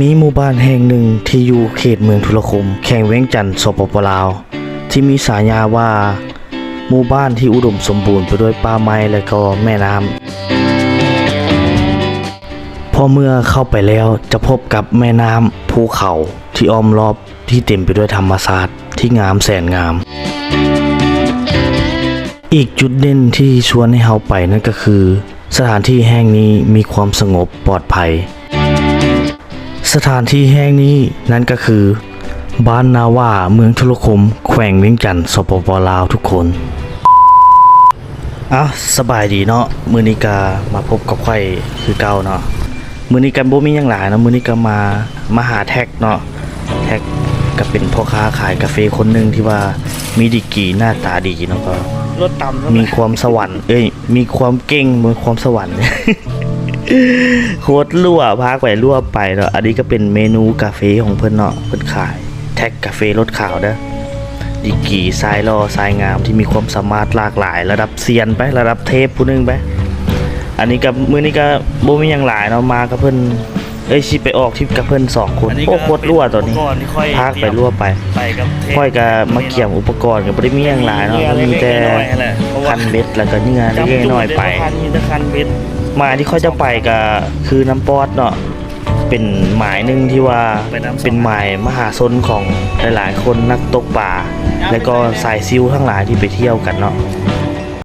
มีหมู่บ้านแห่งหนึ่งที่อยู่เขตเมืองทุรคมแขวงเวียงจันทร์สปปลาวที่มีฉายาว่าหมู่บ้านที่อุดมสมบูรณ์ไปด้วยป่าไม้และก็แม่น้ำพอเมื่อเข้าไปแล้วจะพบกับแม่น้ำภูเขาที่อ้อมรอบที่เต็มไปด้วยธรรมชาติที่งามแสนงามอีกจุดเด่นที่ชวนให้เฮาไปนั่นก็คือสถานที่แห่งนี้มีความสงบปลอดภัยสถานที่แห่งนี้นั่นก็คือบ้านนาว่าเมืองทุรคมแขวงเวียงจันทร์สปปลาวทุกคนสบายดีเนาะมื้อนี้ก็มาพบกับข่อยคือเก่าเนาะมื้อนี้กันบ่มีหยังหลายเนาะมื้อนี้ก็มาหาแท็กเนาะแท็กก็เป็นพ่อค้าขายกาแฟคนหนึงที่ว่ามีดีกรีหน้าตาดีเนาะก็รถต่ำมีความสวรรค์มีความเก่งมีความสวรรค์ โคตรรั่วพากไปรั่วไปเนาะอันนี้ก็เป็นเมนูกาแฟของเพิ่นเนาะเพิ่นขายแท็กกาแฟรสขาวเด้อดีกรีทรายล่อทรายงามที่มีความสามารถหลากหลายระดับเซียนไประดับเทพผู้นึงไปอันนี้ก็มื้อนี้ก็บ่มีหยังหลายเนาะมากับเพิ่นสิไปออกทริปกับเพิ่น2คนโอ้โคตรรั่วตอนนี้พากไปรั่วไปค่อยก็มาเกี่ยมอุปกรณ์ก็บ่ได้มีหยังหลายเนาะมีแต่คันเบ็ดแล้วก็เหงื่อเล็กน้อยไปคันเบ็ดหมายที่เขาจะไปก็คือน้ำปอดเนาะเป็นหมายหนึ่งที่ว่าเป็นหมายมหาชนของหลายๆคนนักตกปลาและก็สายซิวทั้งหลายที่ไปเที่ยวกันเนาะ